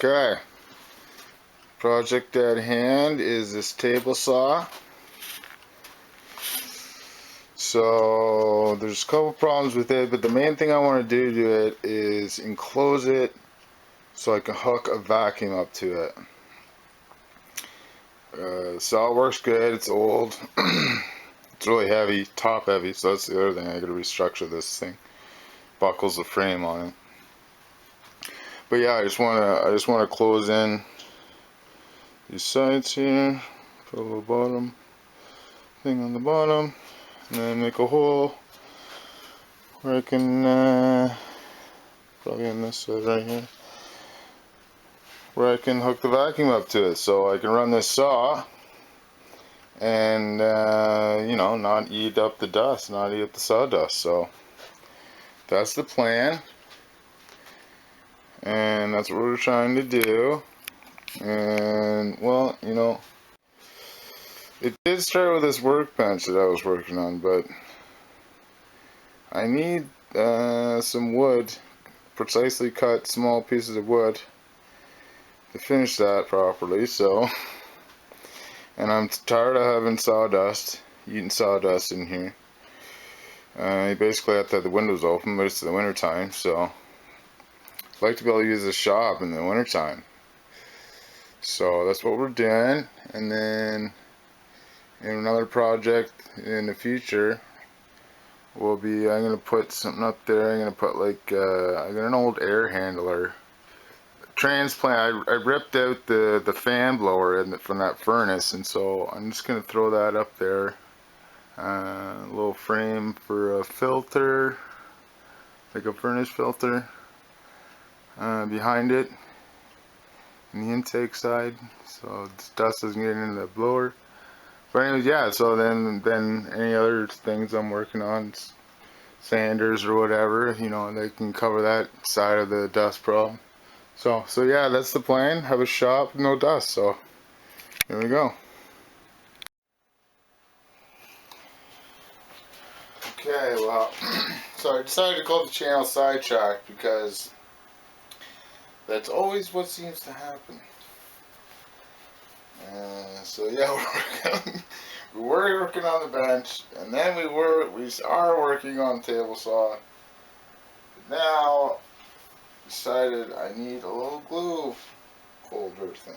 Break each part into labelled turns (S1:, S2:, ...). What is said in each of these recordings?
S1: Okay, project at hand is this table saw. So there's a couple problems with it, but the main thing I want to do to it is enclose it so I can hook a vacuum up to it. The saw works good. It's old. It's really heavy, top heavy, so that's the other thing. I gotta restructure this thing. Buckles the frame on it. But yeah, I just wanna close in these sides here. Put a little bottom thing on the bottom, and then make a hole where I can probably on this side right here, where I can hook the vacuum up to it, so I can run this saw and you know, not eat up the dust, not eat up the sawdust. So that's the plan, and that's what we're trying to do. And well, you know, it did start with this workbench that I was working on, but I need some wood, precisely cut small pieces of wood to finish that properly. So, and I'm tired of having sawdust, eating sawdust in here. You basically have to have the windows open, but it's the winter time, so I'd like to be able to use the shop in the winter time. So that's what we're doing. And then in another project in the future will be, I'm gonna put something up there. I'm gonna put like I got an old air handler transplant. I ripped out the fan blower from that furnace, and so I'm just gonna throw that up there. A little frame for a filter, like a furnace filter, behind it in the intake side, so dust doesn't get into the blower. But anyways, yeah, so then any other things I'm working on, sanders or whatever, you know, they can cover that side of the dust problem. So yeah, that's the plan. Have a shop, no dust. So here we go. Okay, well, so I decided to call the channel Sidetrack because that's always what seems to happen. So yeah, we were working on the bench, and then we are working on the table saw. But now decided I need a little glue holder thing.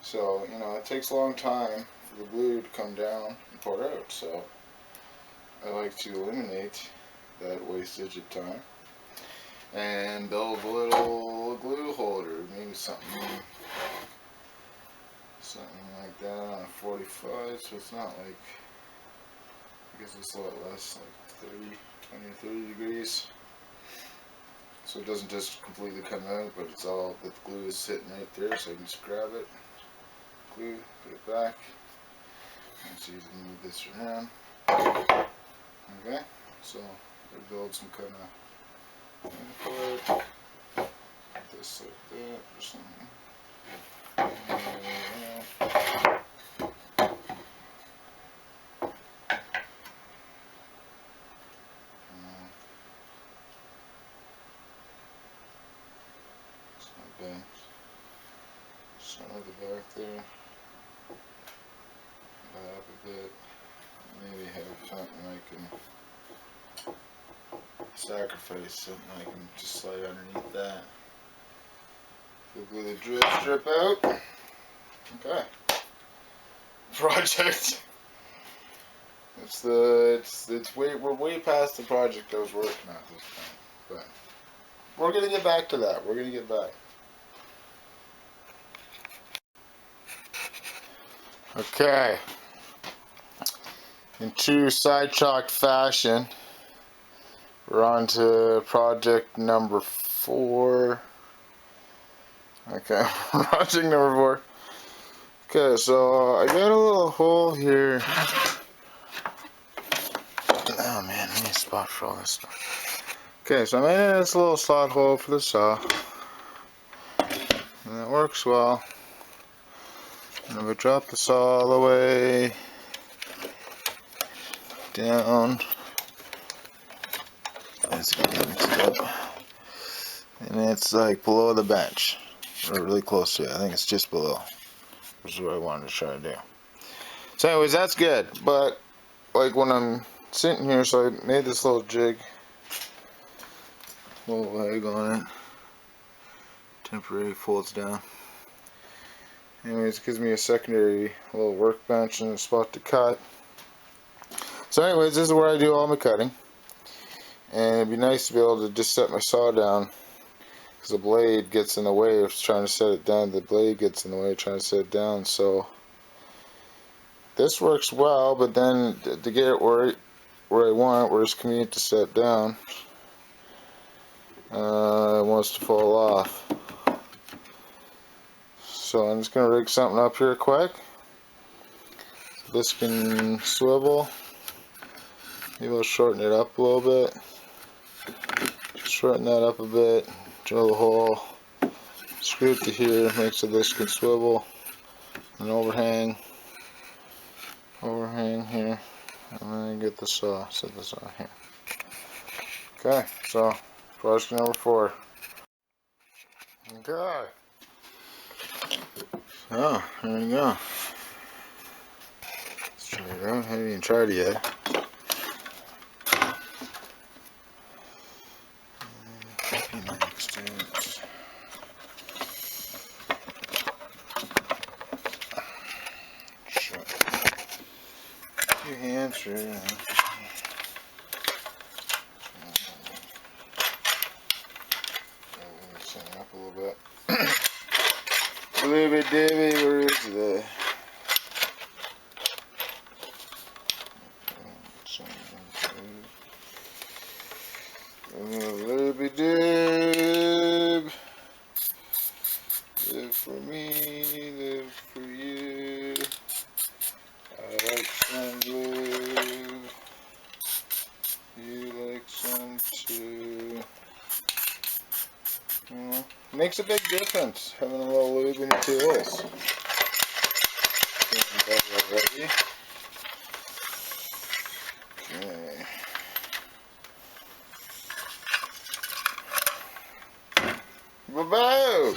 S1: So, you know, it takes a long time for the glue to come down and pour out, so I like to eliminate that wastage of time and build a little glue holder, maybe something like that on a 45, so it's not like, I guess it's a lot less, like 20 or 30 degrees. So it doesn't just completely come out, but it's all, the glue is sitting right there, so I can just grab it, glue, put it back. It's easy to move this around. Okay, so I build some kind of thing for it. This like that or something. Bench. Start at the back there. Back up a bit. Maybe have something I can sacrifice, something I can just slide underneath that. Glue the drip strip out. Okay. Project. We're way past the project I was working on at this point, but we're gonna get back to that. We're gonna get back. Okay. In true Sidetrack fashion, we're on to project number 4. Okay, project number 4. Okay, so I got a little hole here. Oh man, I need a spot for all this stuff. Okay, so I made this little slot hole for the saw, and it works well. And I'm gonna drop the saw all the way down. And it's like below the bench. or really close to it. I think it's just below, which is what I wanted to try to do. So anyways, that's good. But like when I'm sitting here, so I made this little jig, little leg on it, temporary folds down. Anyways, it gives me a secondary little workbench and a spot to cut. So anyways, this is where I do all my cutting. And it'd be nice to be able to just set my saw down, because the blade gets in the way of trying to set it down. The blade gets in the way of trying to set it down. So this works well, but then to get it where I want, where it's convenient to set down, it wants to fall off. So I'm just going to rig something up here quick. This can swivel. Maybe I'll shorten it up a little bit. Shorten that up a bit. Drill a hole. Screw it to here. Make so this can swivel. An overhang. Overhang here. And then get the saw. Set the saw here. Okay, so project number 4. Okay. So, there we go. Let's try it out. I haven't even tried it yet. Two hands, sure. Up a little bit. A little bit, Davey. Where is the? A little bit, Dave. Live for me, live for you. I like some glue. You like some too. You know, makes a big difference having a little lube in your tools. Already. Okay. Ba-boom!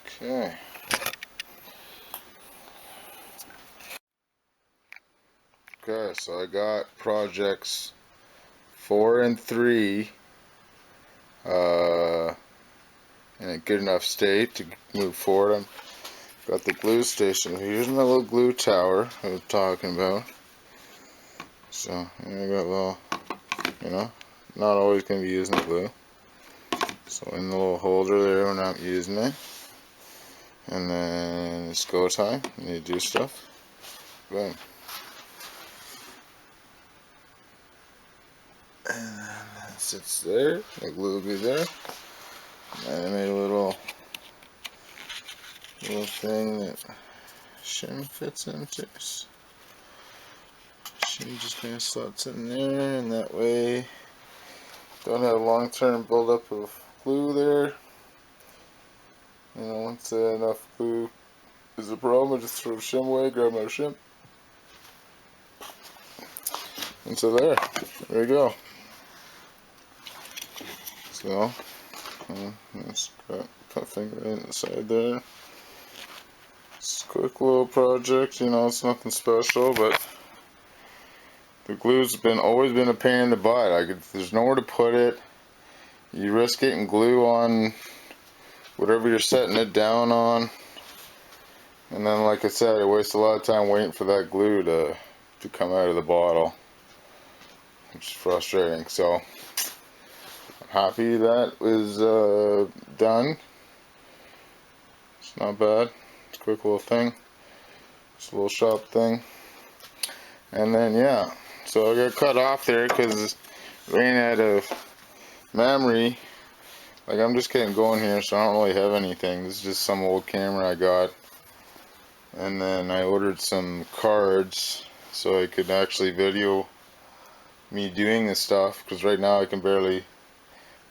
S1: Okay. Okay, so I got projects 4 and 3 in a good enough state to move forward. I've got the glue station. Here's my little glue tower I was talking about. So I got a little, you know, not always going to be using the glue. So in the little holder there when I'm using it. And then it's go time. You need to do stuff. Boom. And then that sits there. The glue will be there. And I made a little thing that shim fits into. Shim just kind of slots in there, and that way don't have long-term buildup of glue there. You know, once enough glue is a problem, I just throw the shim away, grab my shim. And so there we go. So, just cut finger in the side there. It's a quick little project, you know, it's nothing special, but the glue's always been a pain in the butt. There's nowhere to put it. You risk getting glue on whatever you're setting it down on. And then, like I said, I waste a lot of time waiting for that glue to come out of the bottle, which is frustrating. So, I'm happy that was done. It's not bad. It's a quick little thing. It's a little shop thing. And then, yeah. So I got cut off there because ran out of memory. Like, I'm just getting going here, so I don't really have anything. This is just some old camera I got. And then I ordered some cards so I could actually video me doing this stuff, because right now I can barely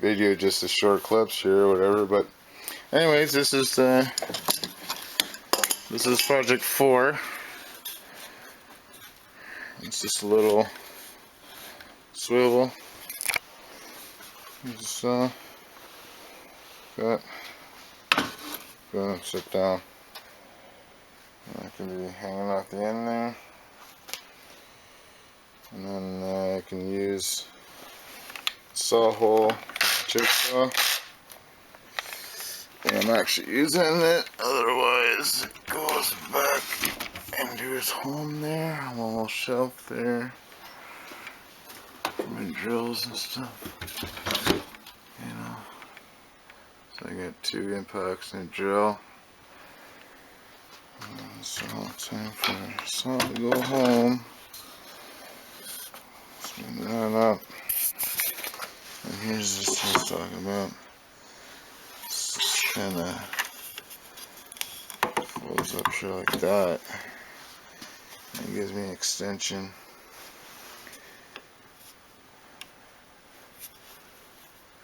S1: video just the short clips here or whatever. But anyways, this is project 4. It's just a little swivel. Just Good. Good. Sit down. That can be hanging off the end there. And then I can use saw hole jigsaw. And I'm actually using it, otherwise it goes back into his home there. A little shelf there for my drills and stuff. You know. So I got 2 impacts and a drill. So time for saw to go home. Spin that up. And here's this I was talking about. This kind of folds up here like that. It gives me an extension.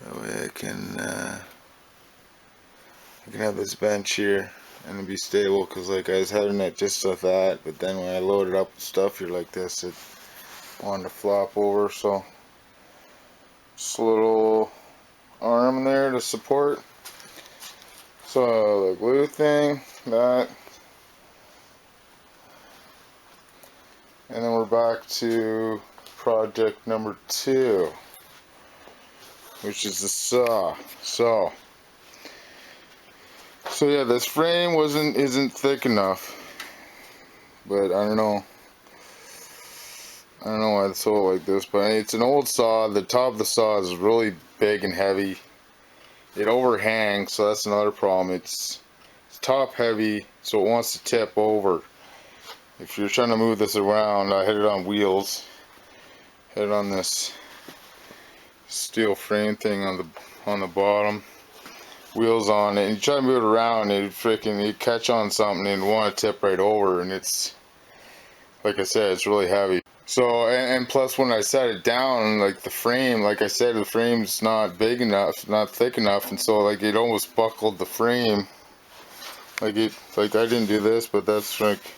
S1: That way I can have this bench here and it'll be stable, because like I was having it just like that, but then when I load it up with stuff here like this, it wanted to flop over. So just a little arm there to support. So the glue thing, that, and then we're back to project number 2, which is the saw. So yeah, this frame isn't thick enough, but I don't know why it's sold like this, but it's an old saw. The top of the saw is really big and heavy. It overhangs, so that's another problem. It's top heavy, so it wants to tip over. If you're trying to move this around, I hit it on wheels. Hit it on this steel frame thing on the bottom. Wheels on it, and you try to move it around, you catch on something and want to tip right over, and it's, like I said, it's really heavy. So, and plus when I set it down, like the frame, like I said, the frame's not big enough, not thick enough, and so like it almost buckled the frame. Like I didn't do this, but that's like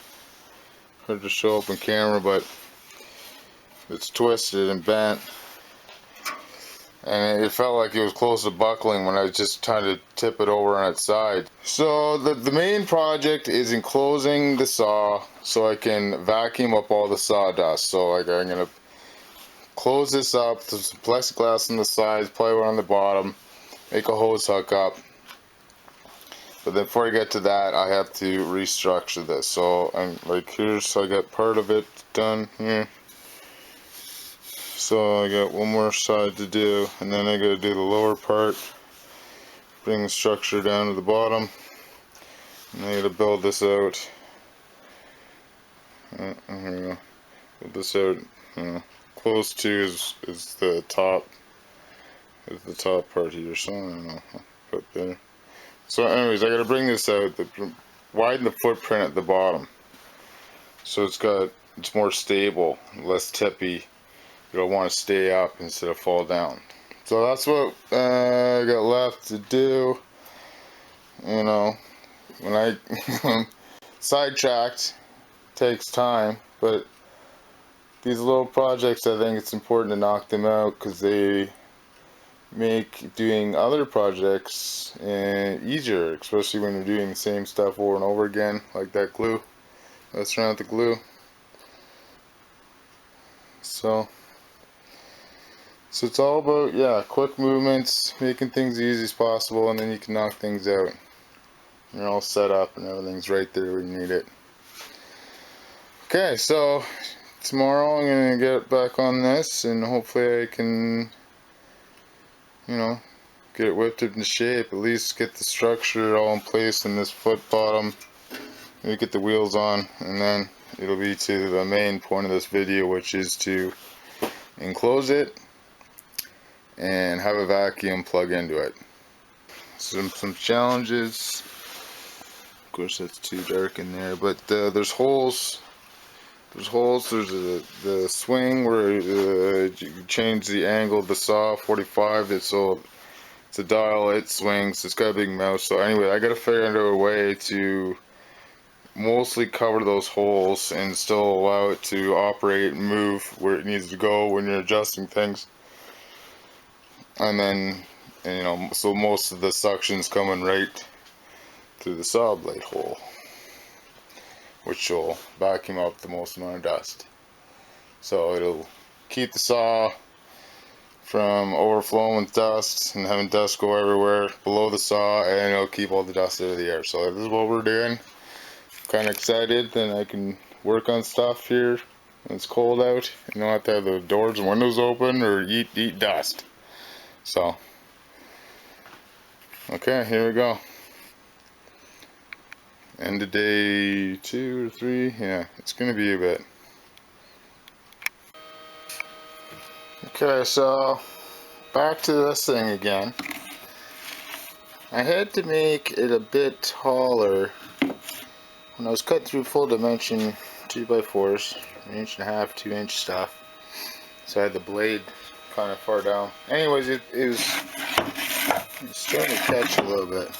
S1: hard to show up on camera, but it's twisted and bent. And it felt like it was close to buckling when I was just trying to tip it over on its side. So the main project is enclosing the saw so I can vacuum up all the sawdust. So like I'm gonna close this up, there's some plexiglass on the sides, plywood on the bottom, make a hose hook up. But then before I get to that, I have to restructure this. So I'm like here, so I got part of it done here. So I got one more side to do, and then I gotta do the lower part, bring the structure down to the bottom, and I gotta build this out. Here we go. Build this out. Close to is the top. Is the top part here. So I don't know. I'll put there. So anyways, I gotta bring this out. Widen the footprint at the bottom, so it's more stable, less tippy. You'll want to stay up instead of fall down. So that's what I got left to do. You know, when I sidetracked, takes time, but these little projects, I think it's important to knock them out, because they make doing other projects easier, especially when you're doing the same stuff over and over again, like that glue. Let's run out the glue. So it's all about, yeah, quick movements, making things easy as possible, and then you can knock things out. You're all set up and everything's right there where you need it. Okay, so tomorrow I'm going to get back on this, and hopefully I can, you know, get it whipped into shape, at least get the structure all in place in this foot bottom, maybe get the wheels on, and then it'll be to the main point of this video, which is to enclose it and have a vacuum plug into it. Some challenges. Of course, that's too dark in there, but there's holes. There's the swing where you change the angle of the saw, 45. It's a dial. It swings. It's got a big mouse. So anyway, I got to figure out a way to mostly cover those holes and still allow it to operate and move where it needs to go when you're adjusting things. And then And, you know, so most of the suction's coming right through the saw blade hole, which will vacuum up the most amount of dust. So it'll keep the saw from overflowing with dust and having dust go everywhere below the saw, and it'll keep all the dust out of the air. So this is what we're doing. Kind of excited, then I can work on stuff here when it's cold out. You don't have to have the doors and windows open or eat dust. So, okay, here we go. End of day 2 or 3. Yeah, it's gonna be a bit. Okay, so back to this thing again. I had to make it a bit taller when I was cutting through full dimension 2x4s, 1.5 inch, 2 inch stuff. So I had the blade kind of far down. Anyways, it's starting to catch a little bit.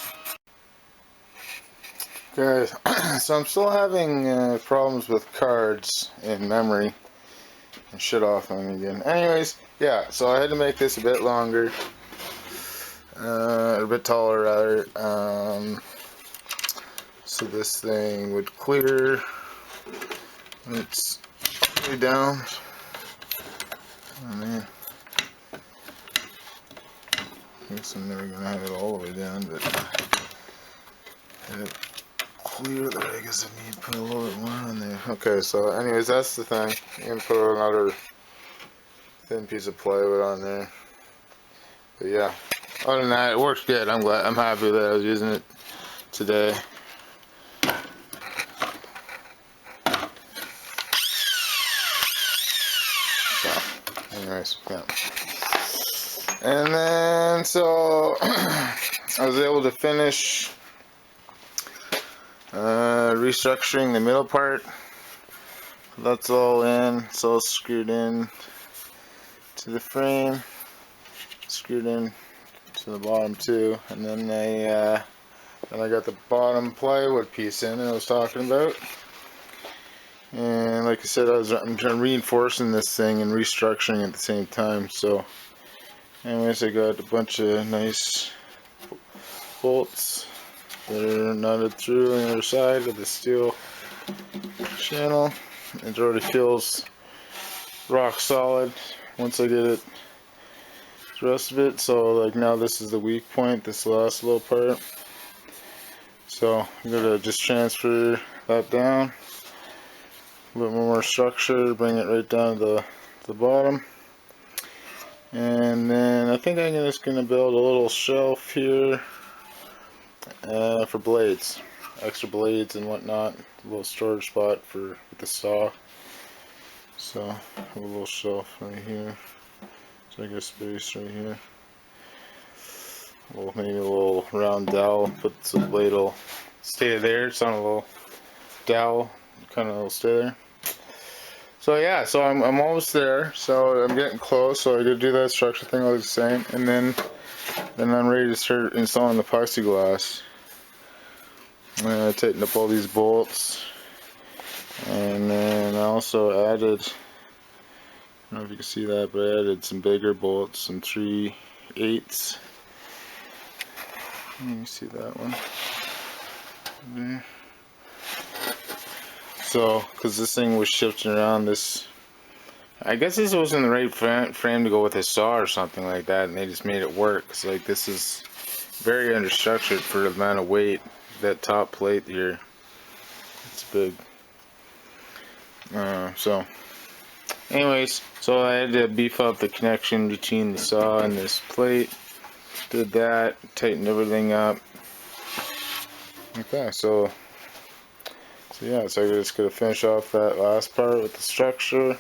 S1: Okay, so I'm still having problems with cards in memory. And shut off on me again. Anyways, yeah, so I had to make this a bit longer. A bit taller rather. So this thing would clear. It's all the way down. Oh man. I guess I'm never gonna have it all the way down, but it clear there. I guess I need to put a little bit more on there. Okay, so anyways, that's the thing. I'm gonna put another thin piece of plywood on there. But yeah, other than that, it works good. I'm happy that I was using it today. So, anyways, yeah. And then, so, I was able to finish restructuring the middle part. That's all in. It's all screwed in to the frame. Screwed in to the bottom too. And then I got the bottom plywood piece in that I was talking about. And like I said, I'm reinforcing this thing and restructuring at the same time. So anyways, I got a bunch of nice bolts that are knotted through on the other side of the steel channel. It already feels rock solid once I get it, the rest of it. So like now this is the weak point, this last little part. So I'm gonna just transfer that down. A little more structure, bring it right down to the bottom. And then I think I'm just going to build a little shelf here for blades. Extra blades and whatnot. A little storage spot for the saw. So a little shelf right here. So I get space right here. Well, maybe a little round dowel, but the blade will stay there. It's on a little dowel, kind of stay there. So yeah, so I'm almost there. So I'm getting close. So I did do that structure thing like the same, and then I'm ready to start installing the plexiglass. I tightened up all these bolts, and then I also added, I don't know if you can see that, but I added some bigger bolts, some 3/8. You can see that one there. So, because this thing was shifting around, I guess this wasn't the right frame to go with a saw or something like that, and they just made it work. Cause like this is very understructured for the amount of weight. That top plate here, it's big. So, anyways, so I had to beef up the connection between the saw and this plate. Did that, tightened everything up. Okay, so yeah, so I'm just gonna finish off that last part with the structure.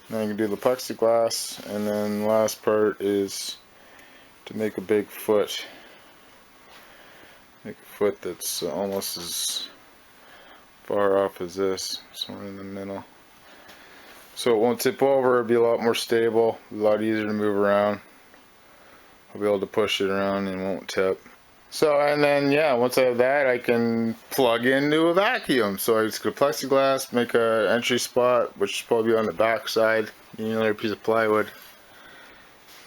S1: Then I can do the plexiglass, and then the last part is to make a big foot. Make a foot that's almost as far off as this, somewhere in the middle. So it won't tip over, it'll be a lot more stable, a lot easier to move around. I'll be able to push it around and it won't tip. So, and then, yeah, once I have that, I can plug into a vacuum. So I just go plexiglass, make a entry spot, which is probably on the back side, another piece of plywood.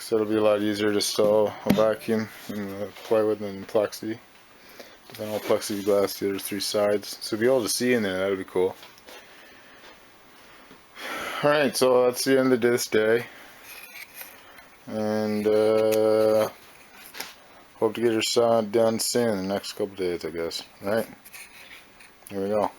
S1: So it'll be a lot easier to install a vacuum in the plywood than in plexi. Then all plexiglass, the other 3 sides. So be able to see in there, that would be cool. Alright, so that's the end of this day. And hope to get her saw done soon, in the next couple days, I guess. Alright, here we go.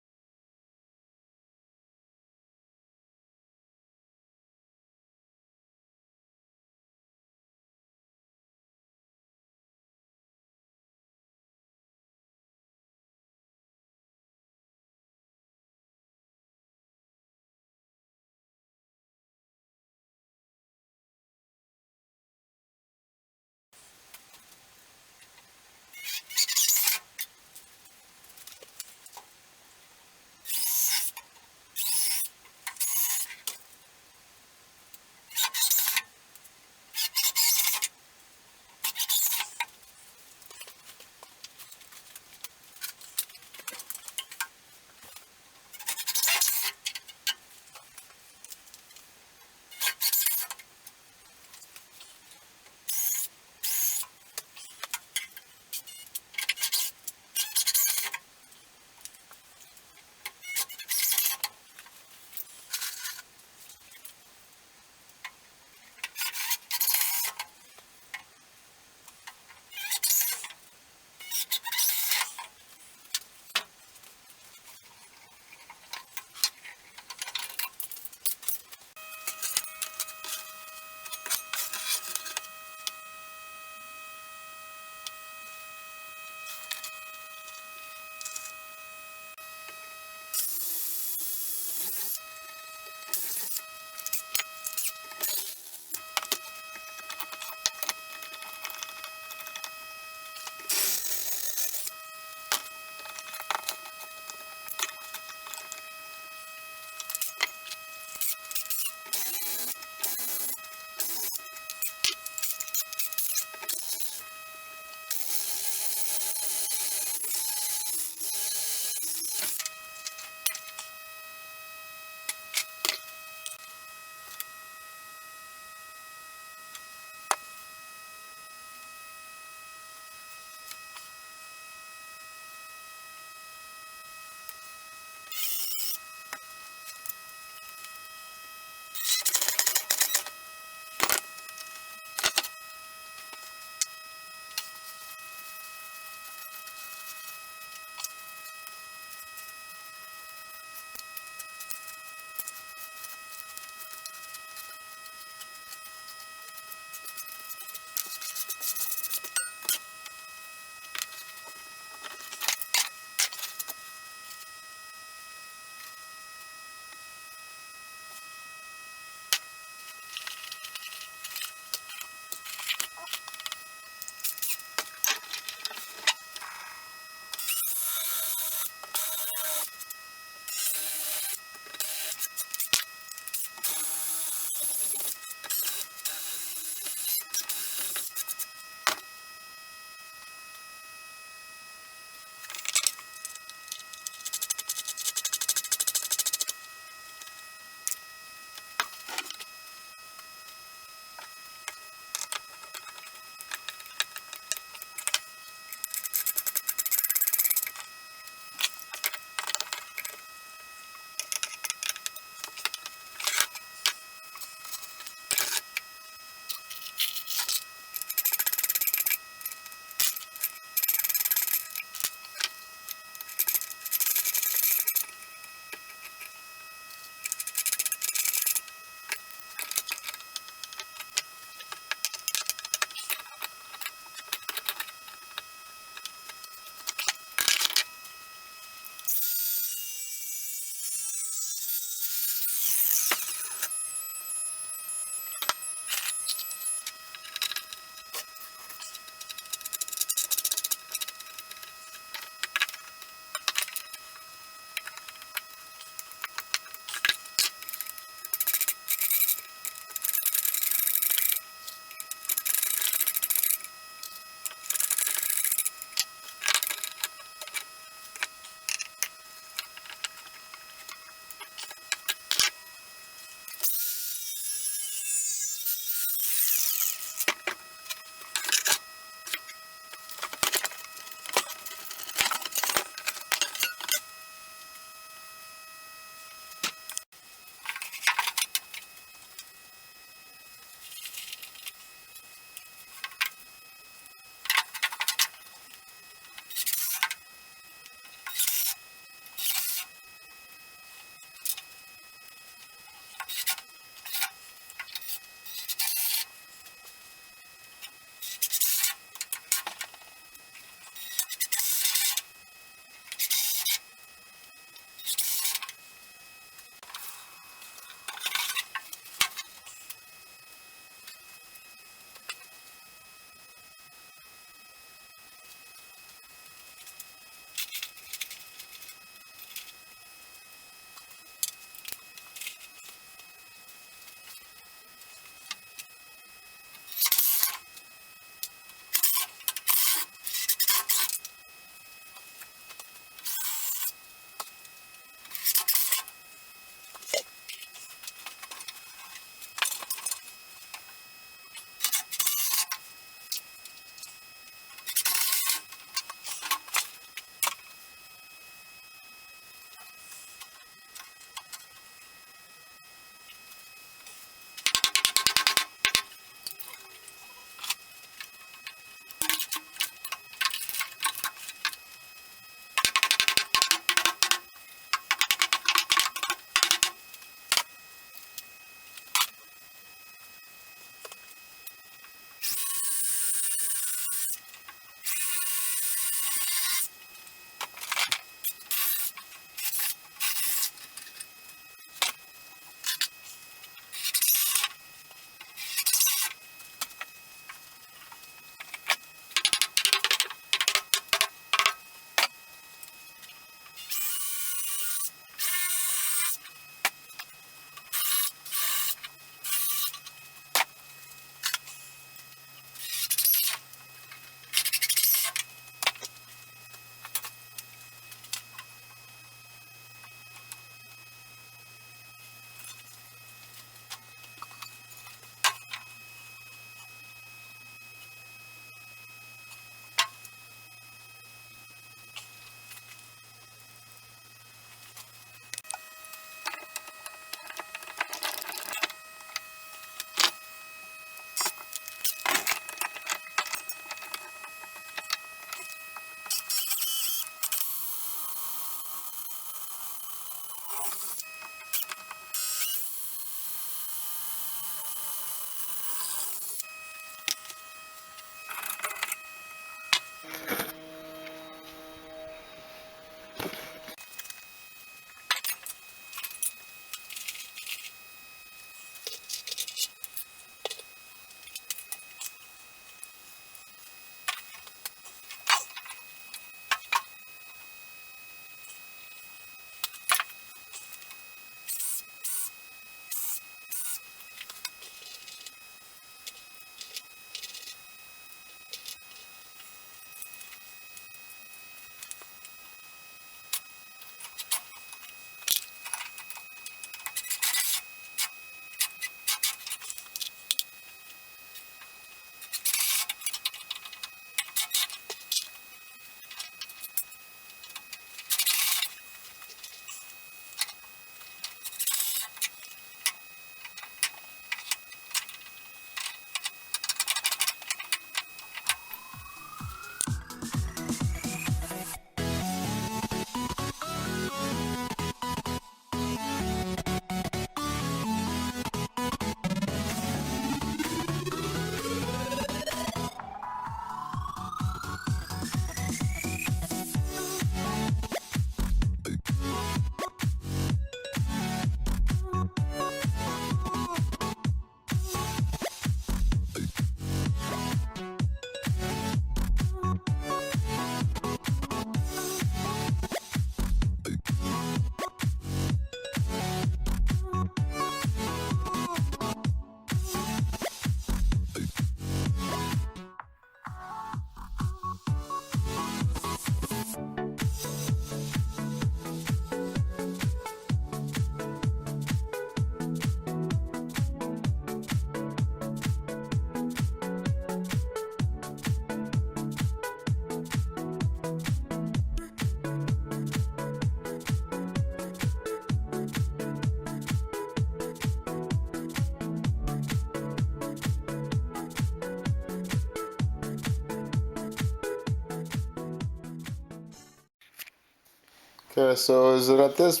S1: Okay, so is it at this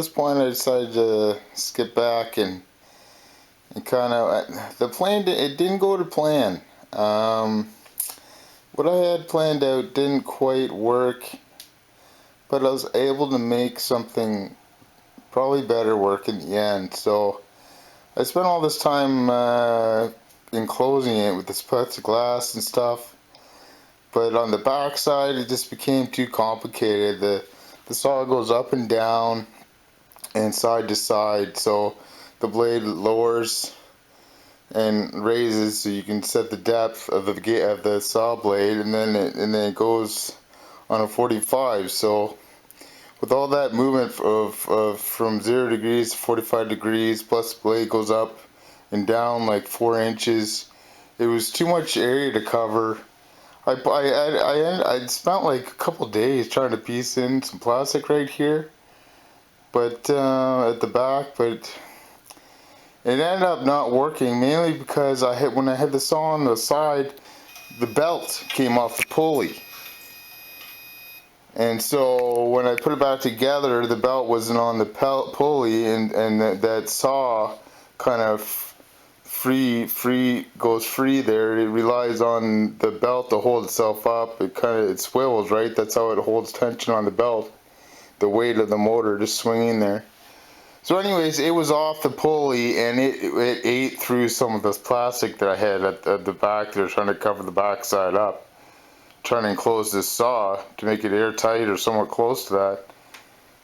S1: point I decided to skip back and kind of the plan it didn't go to plan. What I had planned out didn't quite work, but I was able to make something probably better work in the end. So I spent all this time enclosing it with this plexiglass and stuff, but on the back side it just became too complicated. The saw goes up and down and side to side, so the blade lowers and raises so you can set the depth of the saw blade, and then it goes on a 45. So with all that movement of from 0 degrees to 45 degrees, plus the blade goes up and down like 4 inches, it was too much area to cover. I spent like a couple days trying to piece in some plastic right here, but at the back, but it ended up not working, mainly because when I had the saw on the side, the belt came off the pulley. And so when I put it back together, the belt wasn't on the pulley, and that saw kind of goes free there. It relies on the belt to hold itself up. It swivels, right? That's how it holds tension on the belt. The weight of the motor just swinging there. So anyways, it was off the pulley, and it ate through some of this plastic that I had at the back there, trying to cover the back side up, trying to enclose this saw to make it airtight or somewhat close to that.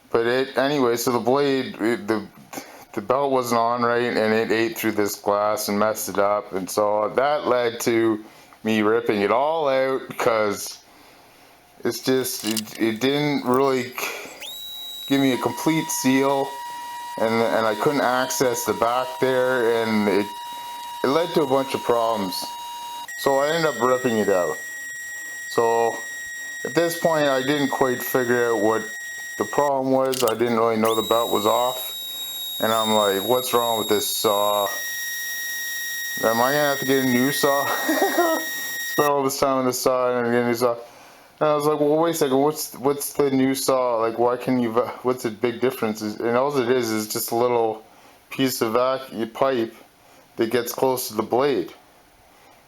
S1: But anyway, so the blade, the belt wasn't on right, and it ate through this glass and messed it up, and so that led to me ripping it all out, because it's just, it didn't really give me a complete seal. And I couldn't access the back there, and it led to a bunch of problems. So I ended up ripping it out. So at this point I didn't quite figure out what the problem was. I didn't really know the belt was off. And I'm like, what's wrong with this saw? Am I gonna have to get a new saw? Spent all this time on this saw and get a new saw. And I was like, well, wait a second, what's the new saw? Like, what's the big difference? And all it is just a little piece of vacuum pipe that gets close to the blade.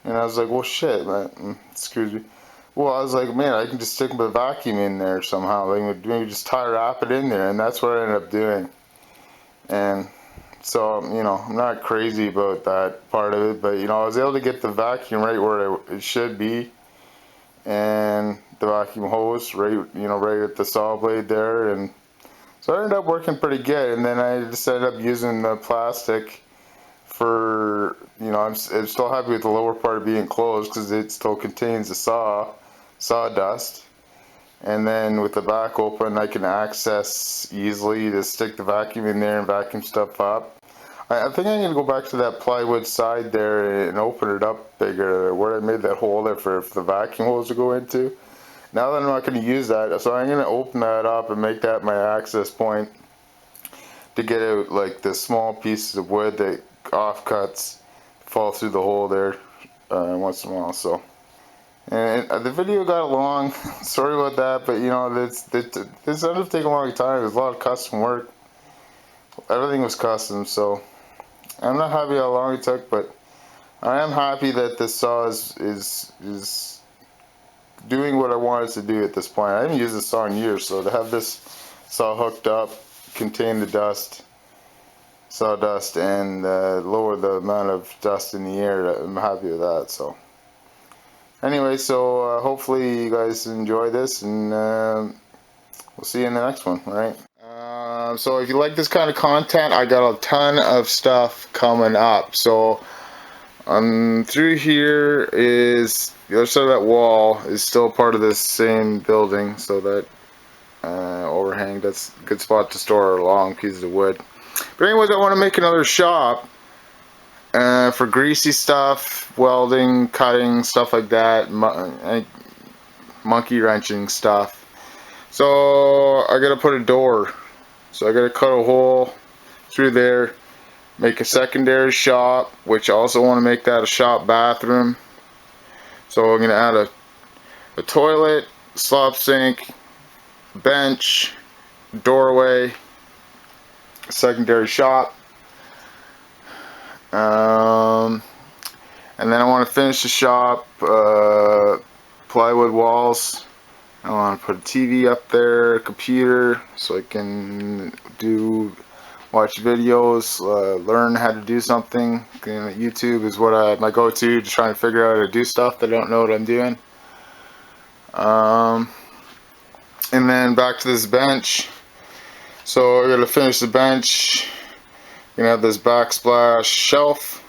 S1: And I was like, well, shit, man, excuse me. Well, I was like, man, I can just stick the vacuum in there somehow. Like, maybe just wrap it in there, and that's what I ended up doing. And so, I'm not crazy about that part of it, but, I was able to get the vacuum right where it should be, and the vacuum hose right at the saw blade there, and so it ended up working pretty good. And then I just ended up using the plastic for, I'm still happy with the lower part being closed because it still contains the sawdust, and then with the back open I can access easily to stick the vacuum in there and vacuum stuff up. I think I'm going to go back to that plywood side there and open it up bigger, where I made that hole there for the vacuum hose to go into. Now that I'm not going to use that, so I'm going to open that up and make that my access point to get out like the small pieces of wood that offcuts fall through the hole there once in a while. So, and the video got long. Sorry about that, but this ended up taking a long time. There's a lot of custom work. Everything was custom, so I'm not happy how long it took, but I am happy that this saw is doing what I wanted to do at this point. I haven't used this saw in years, so to have this saw hooked up, contain the sawdust, and lower the amount of dust in the air, I'm happy with that. So anyway, so hopefully you guys enjoy this, and we'll see you in the next one. All right. So if you like this kind of content, I got a ton of stuff coming up. So through here is the other side of that wall is still part of this same building, so that overhang, that's a good spot to store long pieces of wood. But anyways, I want to make another shop for greasy stuff, welding, cutting, stuff like that, monkey wrenching stuff. So I gotta put a door, so I gotta cut a hole through there, make a secondary shop, which I also want to make that a shop bathroom. So I'm going to add a toilet, slop sink, bench, doorway, secondary shop. And then I want to finish the shop, plywood walls. I want to put a TV up there, a computer, so I can watch videos, learn how to do something. YouTube is my go-to, just trying to figure out how to do stuff that I don't know what I'm doing. And then back to this bench. So I gotta finish the bench. Gonna have this backsplash shelf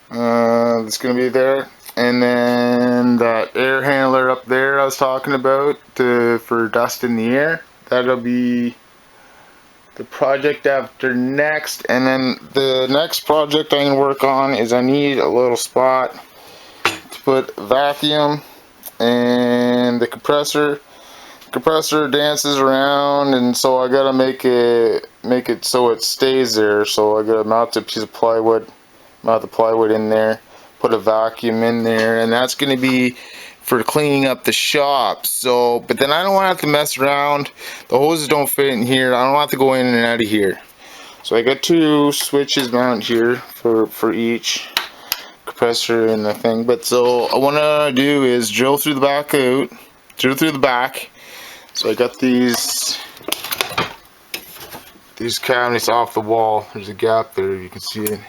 S1: that's gonna be there, and then that air handler up there I was talking about for dust in the air. That'll be the project after next. And then the next project I'm gonna work on is I need a little spot to put vacuum and the compressor. Compressor dances around, and so I gotta make it so it stays there. So I gotta mount a piece of plywood, mount the plywood in there, put a vacuum in there, and that's gonna be for cleaning up the shop. So, but then I don't want to have to mess around. The hoses don't fit in here. I don't have to go in and out of here. So I got 2 switches mounted here for each compressor and the thing. But so I want to do is drill through the back out, drill through the back. So I got these cabinets off the wall. There's a gap there, you can see it.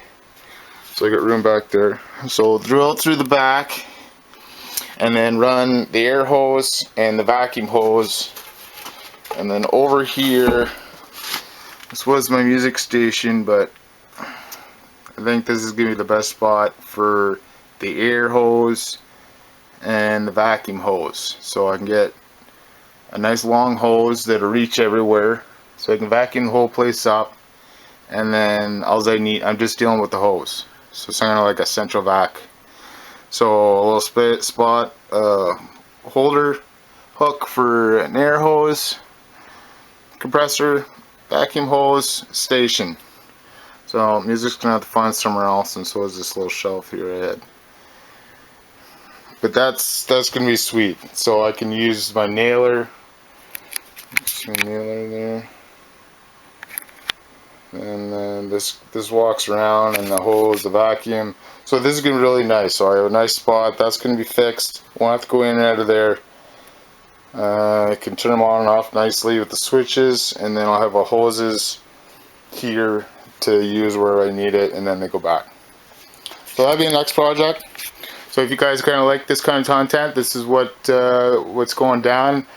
S1: So I got room back there. So drill through the back, and then run the air hose and the vacuum hose. And then over here, this was my music station, but I think this is gonna be the best spot for the air hose and the vacuum hose. So I can get a nice long hose that'll reach everywhere, so I can vacuum the whole place up, and then all I need, I'm just dealing with the hose. So it's kind of like a central vac. So a little spot holder hook for an air hose, compressor, vacuum hose, station. So music's gonna have to find somewhere else, and so is this little shelf here ahead. But that's gonna be sweet. So I can use my nailer. Nailer there, and then this walks around, and the hose, the vacuum. So this is gonna be really nice. So I have a nice spot that's gonna be fixed. Won't have to go in and out of there. I can turn them on and off nicely with the switches, and then I'll have a hoses here to use where I need it, and then they go back. So that'll be the next project. So if you guys kind of like this kind of content, this is what's going down.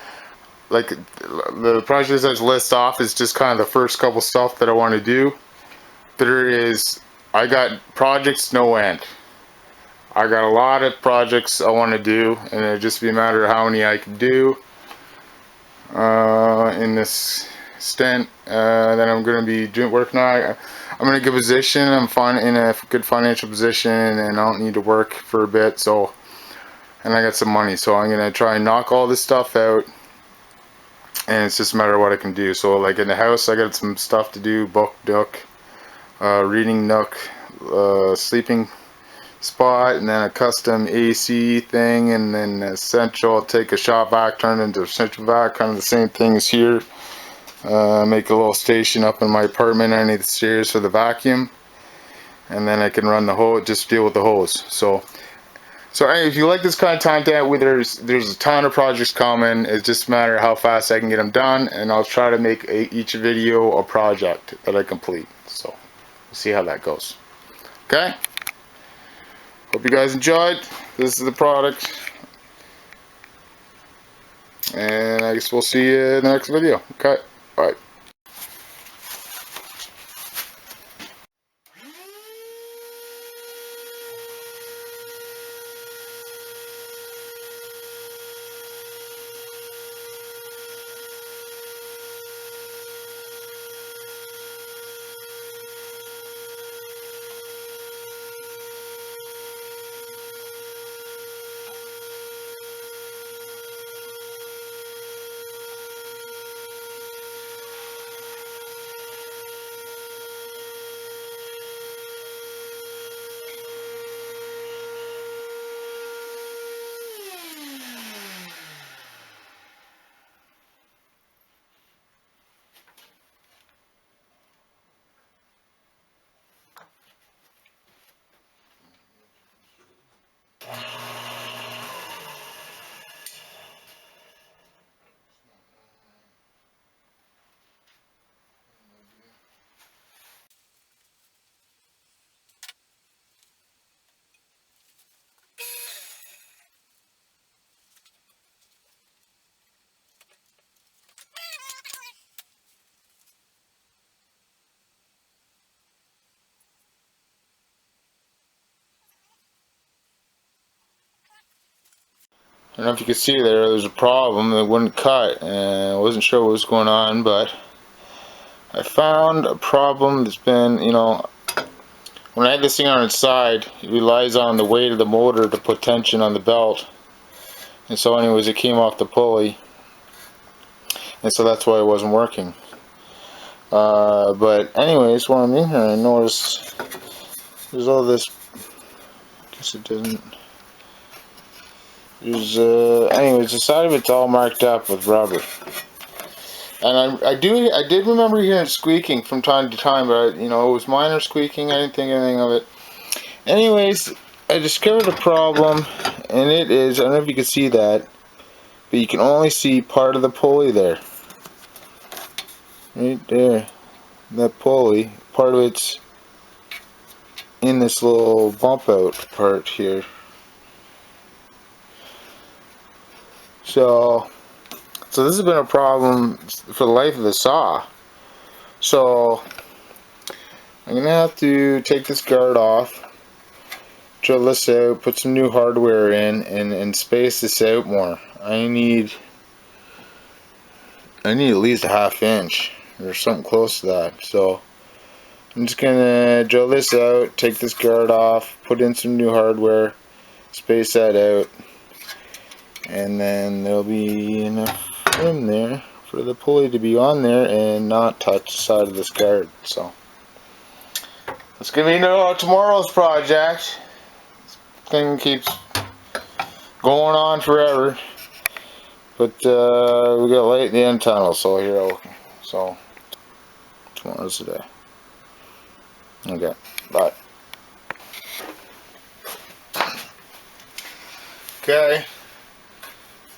S1: Like the projects I list off is just kind of the first couple stuff that I want to do. I got projects no end. I got a lot of projects I want to do, and it'll just be a matter of how many I can do in this stint that I'm going to be working on. I'm in a good position. I'm in a good financial position, and I don't need to work for a bit. So, and I got some money, so I'm going to try and knock all this stuff out. And it's just a matter of what I can do. So like in the house, I got some stuff to do: book nook, reading nook, sleeping spot, and then a custom AC thing, and then essential. I'll take a shop vac, turn it into a central vac, kind of the same thing as here. Make a little station up in my apartment underneath the stairs for the vacuum, and then I can run the hose, just deal with the hose. So if you like this kind of content, there's a ton of projects coming. It's just a matter of how fast I can get them done, and I'll try to make each video a project that I complete. So we'll see how that goes. Okay? Hope you guys enjoyed. This is the product, and I guess we'll see you in the next video. Okay? Bye. don't know if you can see there was a problem. It wouldn't cut, and I wasn't sure what was going on, but I found a problem that's been, you know, when I had this thing on its side, it relies on the weight of the motor to put tension on the belt. And so anyways, it came off the pulley. And so that's why it wasn't working. But anyways, while I'm in here, I noticed there's all this, I guess it doesn't, there's, anyways, the side of it's all marked up with rubber. And I did remember hearing squeaking from time to time, but, you know, it was minor squeaking, I didn't think anything of it. Anyways, I discovered a problem, and it is, I don't know if you can see that, but you can only see part of the pulley there. Right there. That pulley, part of it's in this little bump out part here. So this has been a problem for the life of the saw. So I'm gonna have to take this guard off, drill this out, put some new hardware in, and space this out more. I need at least a ½ inch or something close to that. So I'm just gonna drill this out, take this guard off, put in some new hardware, space that out, and then there'll be enough room there for the pulley to be on there and not touch the side of this guard. So that's gonna be tomorrow's project. This thing keeps going on forever, but we got light in the end tunnel, so so tomorrow's the day. Okay, bye. Okay,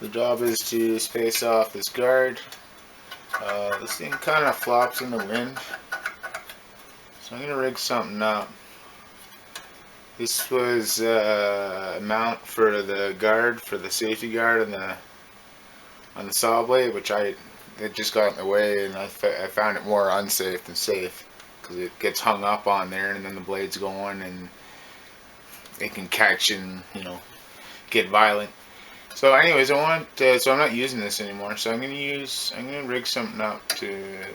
S1: the job is to space off this guard. This thing kind of flops in the wind, so I'm going to rig something up. This was a mount for the guard, for the safety guard on the saw blade, which it just got in the way, and I found it more unsafe than safe, because it gets hung up on there and then the blade's going and it can catch and, you know, get violent. So anyways, so I'm not using this anymore, so I'm gonna rig something up to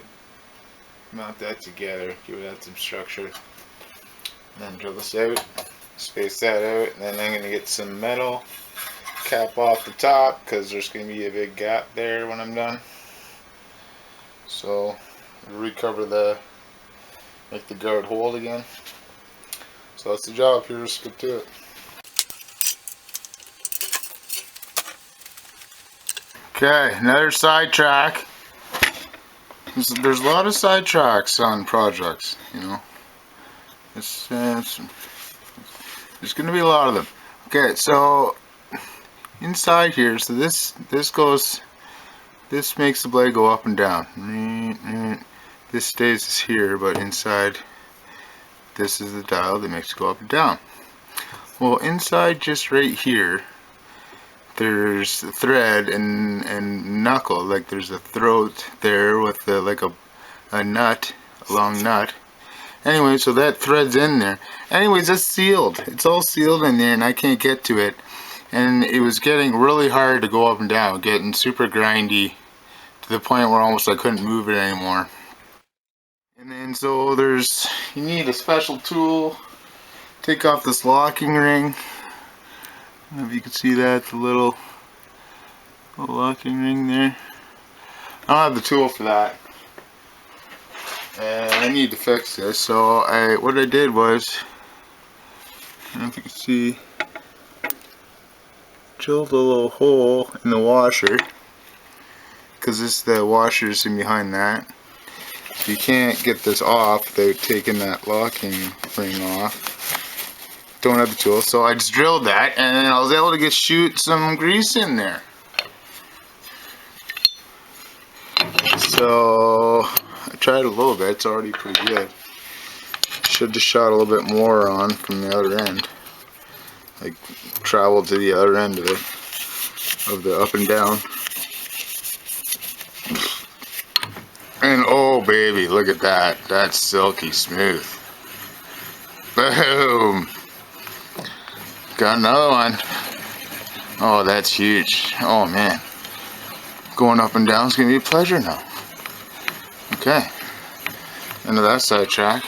S1: mount that together, give that some structure, and then drill this out, space that out, and then I'm gonna get some metal, cap off the top, because there's gonna be a big gap there when I'm done. So recover make the guard hold again. So that's the job here. Let's get to it. Okay, another sidetrack. There's a lot of sidetracks on projects, you know. There's going to be a lot of them. Okay, so inside here, so this makes the blade go up and down. This stays here, but inside, this is the dial that makes it go up and down. Well, inside, just right here, there's a thread and knuckle, like there's a throat there with like a nut, a long nut. Anyway, so that thread's in there. Anyways, that's sealed. It's all sealed in there, and I can't get to it. And it was getting really hard to go up and down, getting super grindy to the point where almost I couldn't move it anymore. And then so you need a special tool. Take off this locking ring. I don't know if you can see that, the little locking ring there. I don't have the tool for that, and I need to fix this. So what I did was, I don't know if you can see, drilled a little hole in the washer, because the washer is in behind that. So you can't get this off without taking that locking ring off. Don't have the tool, so I just drilled that, and then I was able to shoot some grease in there. So I tried a little bit. It's already pretty good. Should have shot a little bit more on from the other end, like traveled to the other end of the up and down. And oh baby, look at that. That's silky smooth. Boom. Got another one. Oh, that's huge. Oh man. Going up and down is going to be a pleasure now. Okay. Into that sidetrack.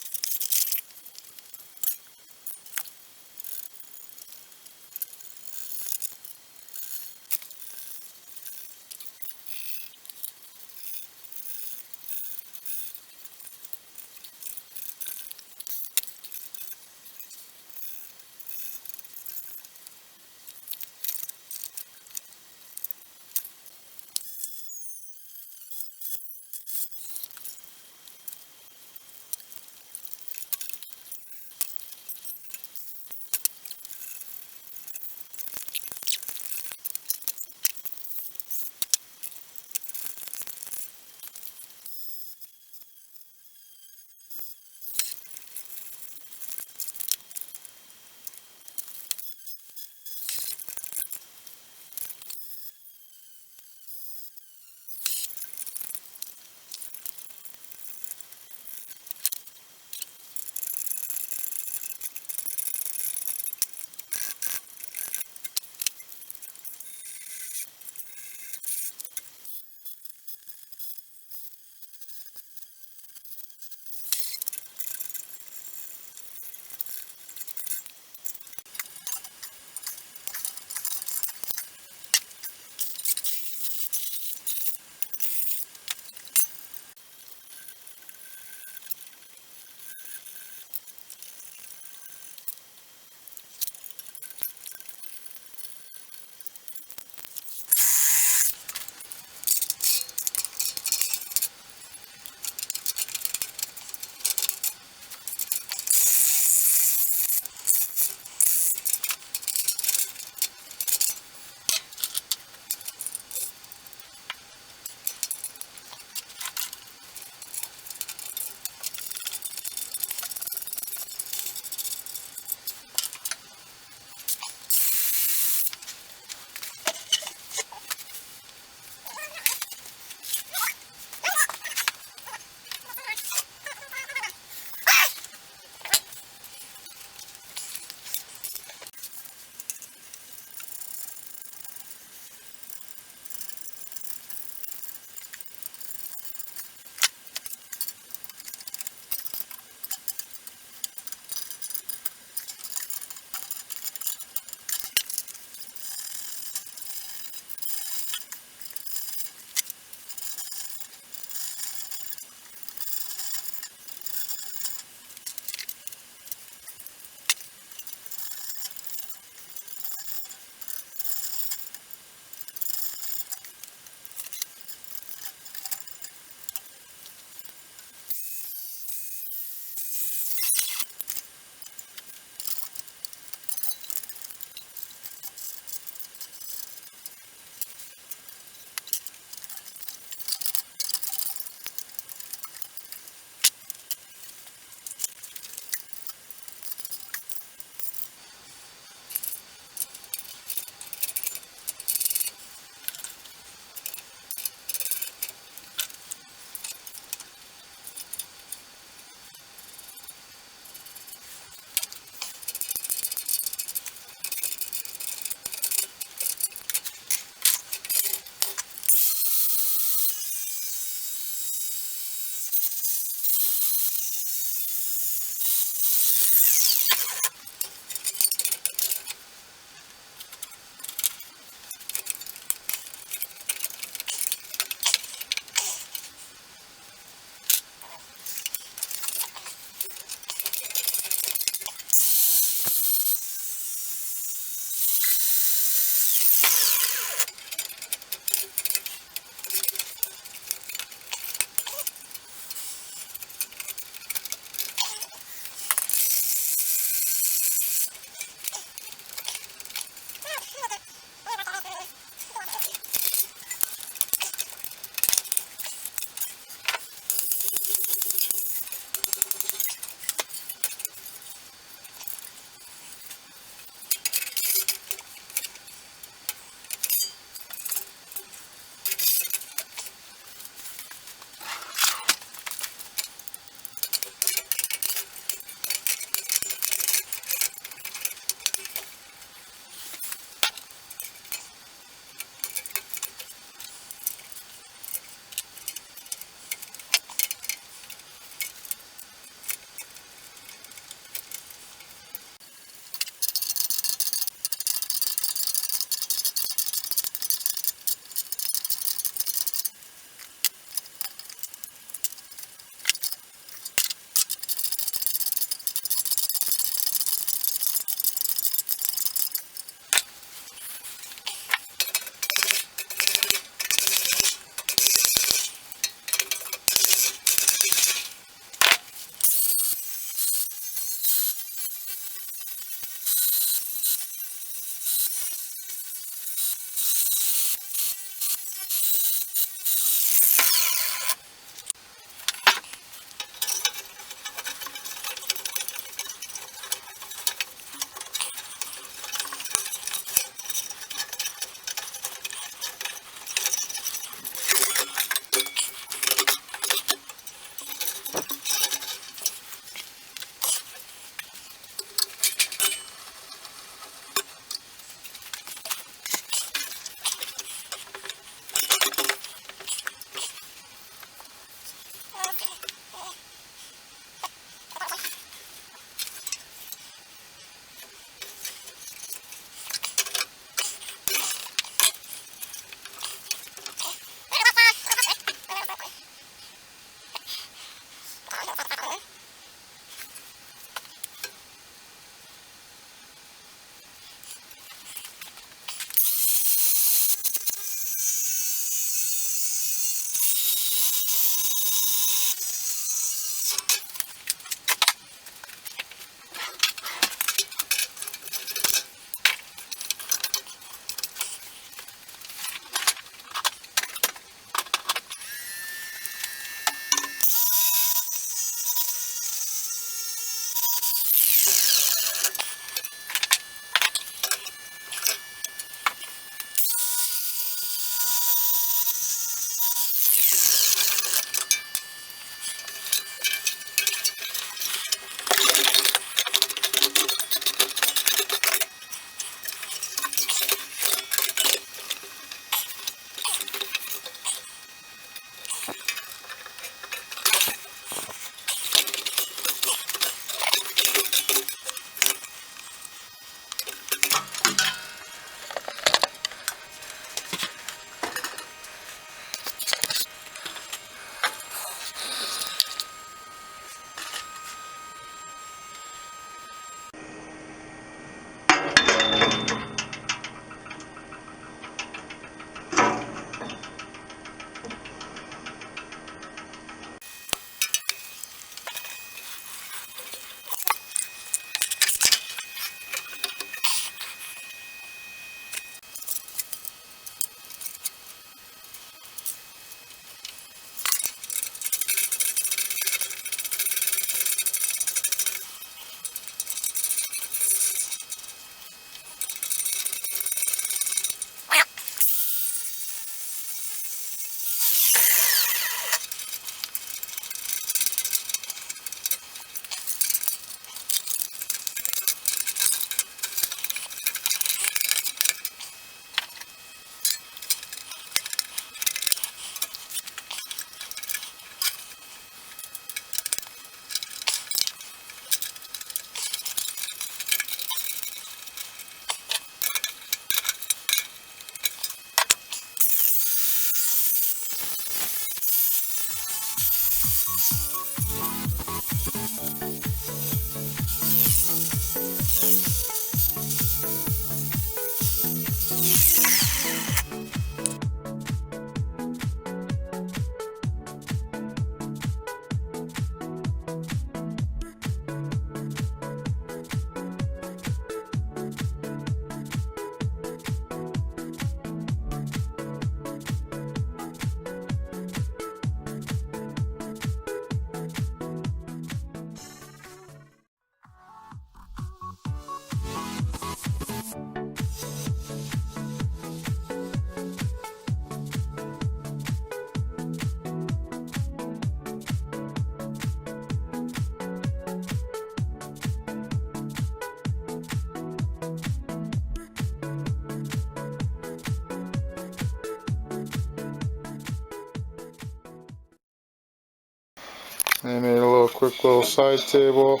S1: They made a quick little side table.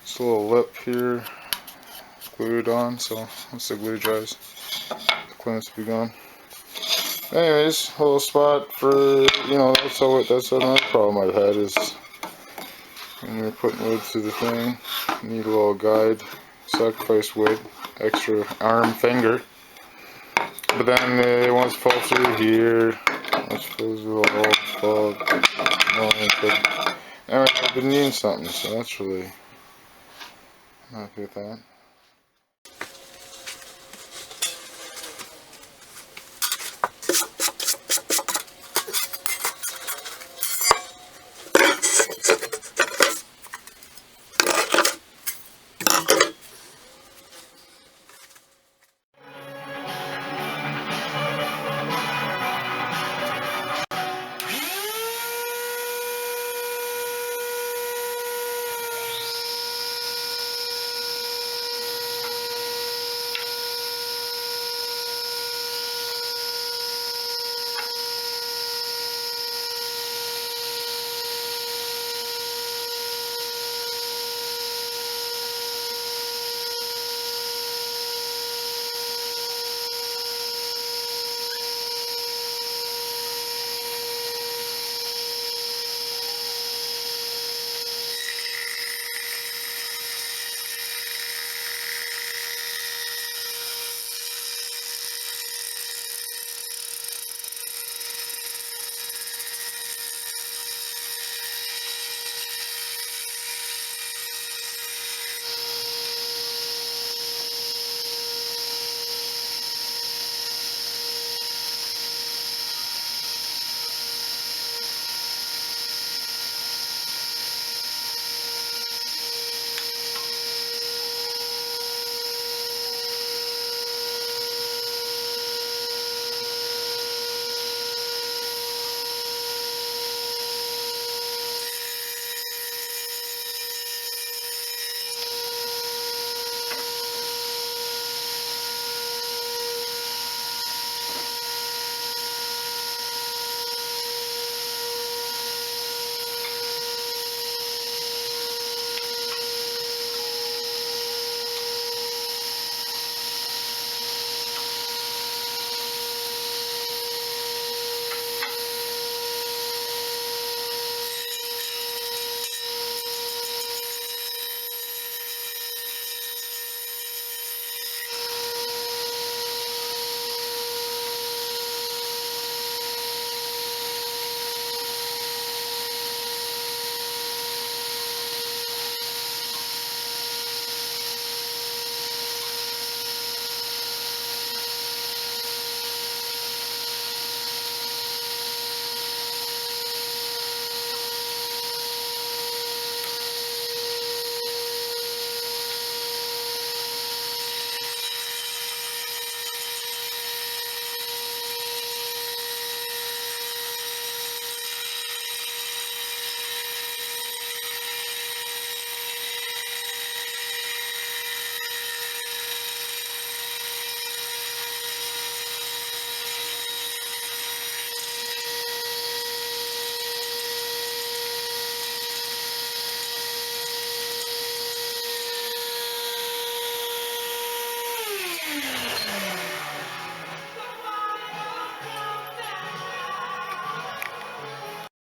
S1: Just a little lip here, glued on, so once the glue dries, the clamps will be gone. Anyways, a little spot for, that's another problem I've had is when you're putting wood through the thing, you need a little guide, sacrifice wood, extra arm, finger. But then it wants to fall through here, wants to fall through the whole Anyway, I've been needing something, so that's really, I'm happy with that.